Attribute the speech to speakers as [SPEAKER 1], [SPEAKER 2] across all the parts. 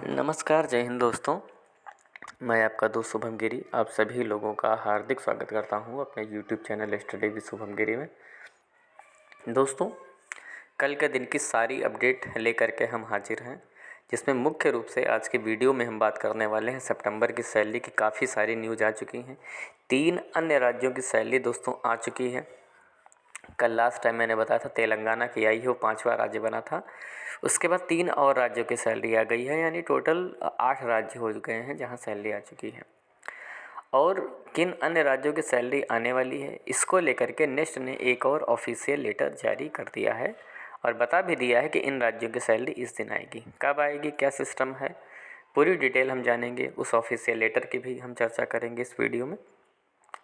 [SPEAKER 1] नमस्कार, जय हिंद दोस्तों। मैं आपका दोस्त शुभम गिरी आप सभी लोगों का हार्दिक स्वागत करता हूं अपने YouTube channel study with Shubham Giri में। दोस्तों, कल के दिन की सारी अपडेट लेकर के हम हाजिर हैं, जिसमें मुख्य रूप से आज की वीडियो में हम बात करने वाले हैं सितंबर की सैलरी की। काफ़ी सारी न्यूज़ आ चुकी हैं। 3 अन्य राज्यों की सैलरी दोस्तों आ चुकी है। कल लास्ट टाइम मैंने बताया था तेलंगाना की आई है, वो 5वां राज्य बना था। उसके बाद 3 और राज्यों की सैलरी आ गई है, यानी टोटल 8 राज्य हो गए हैं जहां सैलरी आ चुकी है। और किन अन्य राज्यों की सैलरी आने वाली है, इसको लेकर के नेक्स्ट ने एक और ऑफिशियल लेटर जारी कर दिया है और बता भी दिया है कि इन राज्यों की सैलरी इस दिन आएगी। कब आएगी, क्या सिस्टम है, पूरी डिटेल हम जानेंगे। उस ऑफिशियल लेटर की भी हम चर्चा करेंगे इस वीडियो में।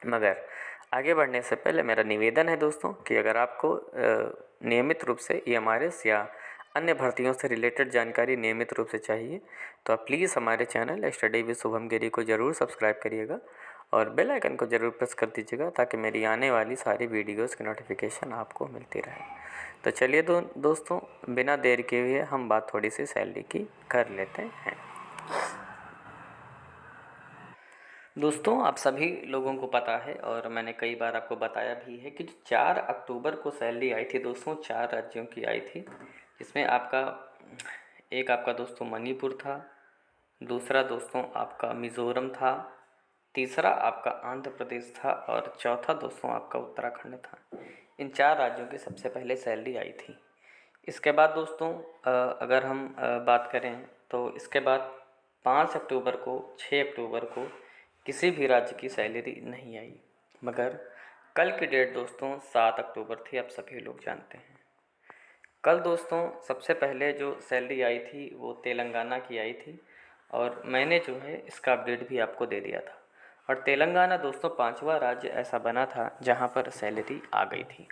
[SPEAKER 1] मगर आगे बढ़ने से पहले मेरा निवेदन है दोस्तों कि अगर आपको नियमित रूप से EMRS या अन्य भर्तियों से रिलेटेड जानकारी नियमित रूप से चाहिए तो आप प्लीज़ हमारे चैनल स्टडी विद शुभम गिरी को ज़रूर सब्सक्राइब करिएगा और बेल आइकन को ज़रूर प्रेस कर दीजिएगा ताकि मेरी आने वाली सारी वीडियोज़ की नोटिफिकेशन आपको मिलती रहे। तो चलिए दोस्तों, बिना देर के हुए हम बात थोड़ी सी सैलरी की कर लेते हैं। दोस्तों, आप सभी लोगों को पता है और मैंने कई बार आपको बताया भी है कि 4 अक्टूबर को सैलरी आई थी दोस्तों, 4 राज्यों की आई थी, जिसमें आपका दोस्तों मणिपुर था, दूसरा दोस्तों आपका मिज़ोरम था, तीसरा आपका आंध्र प्रदेश था और चौथा दोस्तों आपका उत्तराखंड था। इन 4 राज्यों की सबसे पहले सैलरी आई थी। इसके बाद दोस्तों अगर हम बात करें तो इसके बाद 5 अक्टूबर को, 6 अक्टूबर को किसी भी राज्य की सैलरी नहीं आई। मगर कल की डेट दोस्तों 7 अक्टूबर थी, आप सभी लोग जानते हैं। कल दोस्तों सबसे पहले जो सैलरी आई थी वो तेलंगाना की आई थी और मैंने जो है इसका अपडेट भी आपको दे दिया था। और तेलंगाना दोस्तों 5वां राज्य ऐसा बना था जहां पर सैलरी आ गई थी।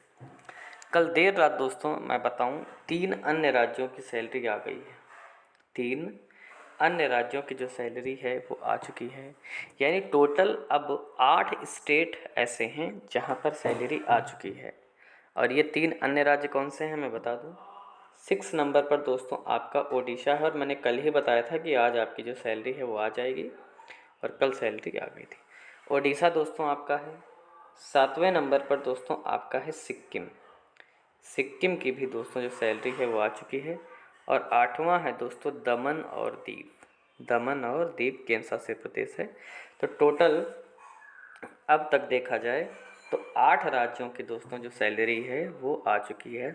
[SPEAKER 1] कल देर रात दोस्तों मैं बताऊं 3 अन्य राज्यों की सैलरी आ गई है। 3 अन्य राज्यों की जो सैलरी है वो आ चुकी है, यानी टोटल अब 8 स्टेट ऐसे हैं जहां पर सैलरी आ चुकी है। और ये 3 अन्य राज्य कौन से हैं मैं बता दूं। 6 नंबर पर दोस्तों आपका ओडिशा है और मैंने कल ही बताया था कि आज आपकी जो सैलरी है वो आ जाएगी और कल सैलरी आ गई थी। ओडिशा दोस्तों आपका है। 7वें नंबर पर दोस्तों आपका है सिक्किम। सिक्किम की भी दोस्तों जो सैलरी है वो आ चुकी है। और 8वां है दोस्तों दमन और दीव। दमन और दीव केंद्र शासित प्रदेश है। तो टोटल अब तक देखा जाए तो 8 राज्यों की दोस्तों जो सैलरी है वो आ चुकी है।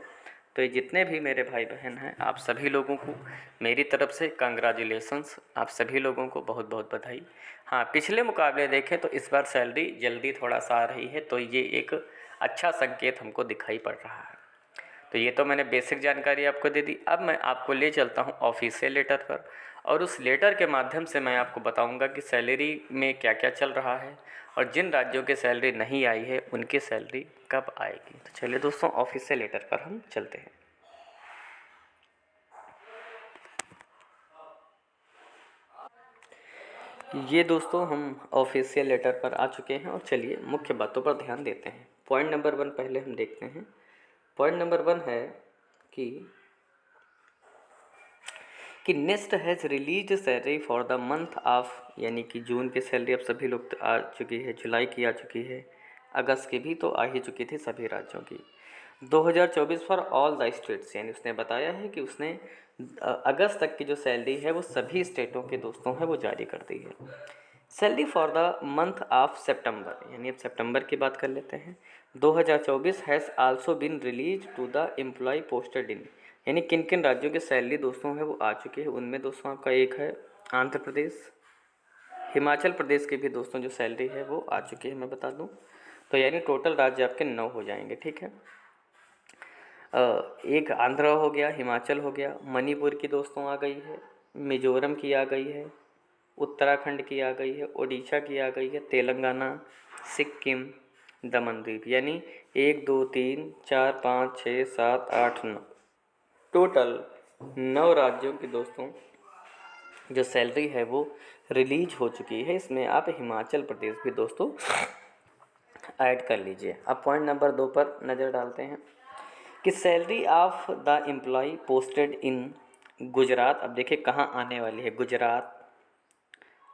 [SPEAKER 1] तो ये जितने भी मेरे भाई बहन हैं, आप सभी लोगों को मेरी तरफ से कंग्रेचुलेशंस, आप सभी लोगों को बहुत बहुत बधाई। हाँ, पिछले मुकाबले देखें तो इस बार सैलरी जल्दी थोड़ा सा आ रही है, तो ये एक अच्छा संकेत हमको दिखाई पड़ रहा है। तो ये तो मैंने बेसिक जानकारी आपको दे दी। अब मैं आपको ले चलता हूँ ऑफिशियल लेटर पर और उस लेटर के माध्यम से मैं आपको बताऊँगा कि सैलरी में क्या क्या चल रहा है और जिन राज्यों की सैलरी नहीं आई है उनकी सैलरी कब आएगी। तो चलिए दोस्तों ऑफिशियल लेटर पर हम चलते हैं। ये दोस्तों हम ऑफिशियल लेटर पर आ चुके हैं और चलिए मुख्य बातों पर ध्यान देते हैं। पॉइंट नंबर 1 पहले हम देखते हैं। पॉइंट नंबर 1 है कि nest has release salary for the month of, यानी कि जून की सैलरी अब सभी लोग आ चुकी है, जुलाई की आ चुकी है, अगस्त की भी तो आ ही चुकी थी सभी राज्यों की। 2024 फॉर ऑल द स्टेट्स, यानी उसने बताया है कि उसने अगस्त तक की जो सैलरी है वो सभी स्टेटों के दोस्तों है वो जारी कर दी है। Salary for the month of सितंबर, यानी अब सितंबर की बात कर लेते हैं। 2024 has also been release to the employ posted in, यानी किन किन राज्यों की सैलरी दोस्तों है वो आ चुकी है। उनमें दोस्तों आपका एक है आंध्र प्रदेश, हिमाचल प्रदेश की भी दोस्तों जो सैलरी है वो आ चुकी है, मैं बता दूं। तो यानी टोटल राज्य आपके 9 हो जाएंगे, ठीक है। एक आंध्र हो गया, हिमाचल हो गया, मणिपुर की दोस्तों आ गई है, मिजोरम की आ गई है, उत्तराखंड की आ गई है, ओडिशा की आ गई है, तेलंगाना, सिक्किम, दमन द्वीप, यानी 1 2 3 4 5 6 7 8 9, टोटल 9 राज्यों की दोस्तों जो सैलरी है वो रिलीज हो चुकी है। इसमें आप हिमाचल प्रदेश भी दोस्तों ऐड कर लीजिए। अब पॉइंट नंबर 2 पर नज़र डालते हैं कि salary of the employ posted in Gujarat, अब देखिए कहाँ आने वाली है, Gujarat,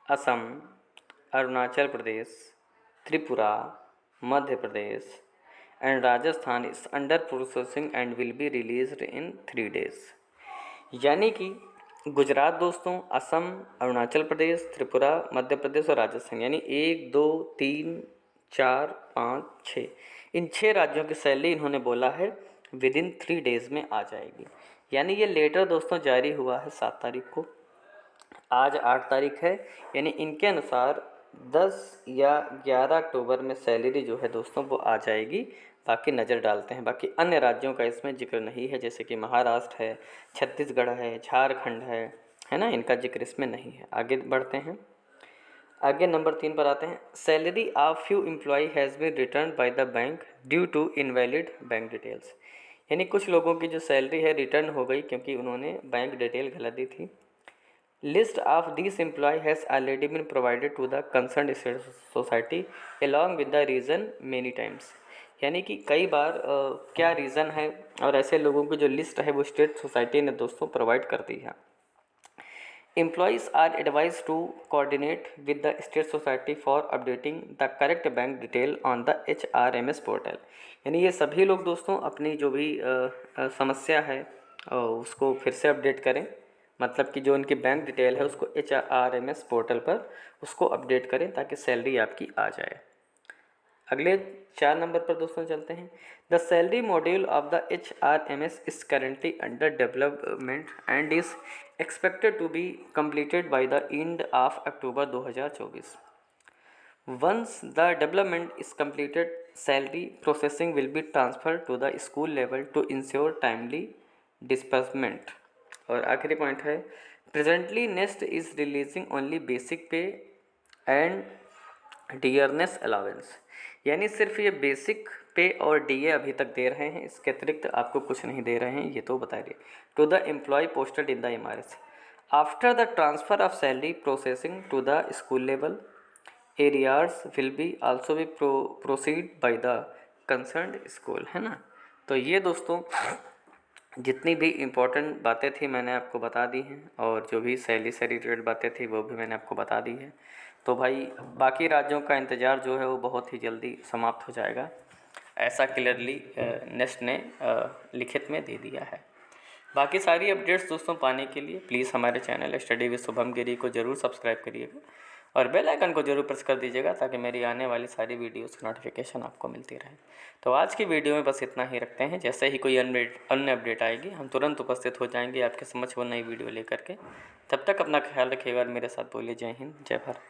[SPEAKER 1] Assam, Arunachal Pradesh, Tripura, Madhya Pradesh and Rajasthan is under processing and will be released in 3 days। यानी कि गुजरात दोस्तों, असम, अरुणाचल प्रदेश, त्रिपुरा, मध्य प्रदेश और राजस्थान, यानी 1 2 3 4 5 6, इन 6 राज्यों की सैलरी इन्होंने बोला है विद इन 3 days में आ जाएगी। यानी ये लेटर दोस्तों जारी हुआ है 7 तारीख को, आज 8 तारीख है, यानी इनके अनुसार 10 या 11 अक्टूबर में सैलरी जो है दोस्तों वो आ जाएगी। बाकी नज़र डालते हैं, बाकी अन्य राज्यों का इसमें जिक्र नहीं है, जैसे कि महाराष्ट्र है, छत्तीसगढ़ है, झारखंड है ना, इनका जिक्र इसमें नहीं है। आगे बढ़ते हैं, आगे नंबर 3 पर आते हैं। Salary of few employ has been return by the bank due to invalid bank details. यानी कुछ लोगों की जो सैलरी है रिटर्न हो गई क्योंकि उन्होंने बैंक डिटेल गलत दी थी। List of these employee has already been provided to the concerned state society along with the reason many times। यानी कि कई बार क्या रीज़न है और ऐसे लोगों की जो लिस्ट है वो स्टेट सोसाइटी ने दोस्तों प्रोवाइड कर दी है। Employees are advised to coordinate with the state society for updating the correct bank detail on the HRMS portal। यानी ये सभी लोग दोस्तों अपनी जो भी समस्या है उसको फिर से अपडेट करें, मतलब कि जो उनकी बैंक डिटेल है उसको HRMS पोर्टल पर उसको अपडेट करें ताकि सैलरी आपकी आ जाए। अगले 4 नंबर पर दोस्तों चलते हैं। The salary module of the HRMS is currently under development and is expected to be completed by the end of October 2024। Once the development is completed, salary processing will be transferred to the school level to ensure timely disbursement। और आखिरी point है, presently nest is releasing only basic पे and dearness allowance. यानी सिर्फ ये basic पे और DA अभी तक दे रहे हैं, इसके अतिरिक्त आपको कुछ नहीं दे रहे हैं, ये तो बता रहे। To the employ posted in the MRS after the transfer of salary processing to the school level arrears will be also be proceed by the concerned school, है ना। तो ये दोस्तों जितनी भी इम्पोर्टेंट बातें थी मैंने आपको बता दी हैं, और जो भी सैलरी से रिलेटेड बातें थी वो भी मैंने आपको बता दी है। तो भाई बाकी राज्यों का इंतज़ार जो है वो बहुत ही जल्दी समाप्त हो जाएगा, ऐसा क्लियरली नेस्ट ने लिखित में दे दिया है। बाकी सारी अपडेट्स दोस्तों पाने के लिए प्लीज़ हमारे चैनल स्टडी विद शुभम गिरी को ज़रूर सब्सक्राइब करिएगा और बेल आइकन को जरूर प्रेस कर दीजिएगा ताकि मेरी आने वाली सारी वीडियोस की नोटिफिकेशन आपको मिलती रहे। तो आज की वीडियो में बस इतना ही रखते हैं, जैसे ही कोई अन्य अपडेट आएगी हम तुरंत उपस्थित हो जाएंगे आपके समक्ष वो नई वीडियो लेकर के। तब तक अपना ख्याल रखिएगा और मेरे साथ बोलिए जय हिंद जय भारत।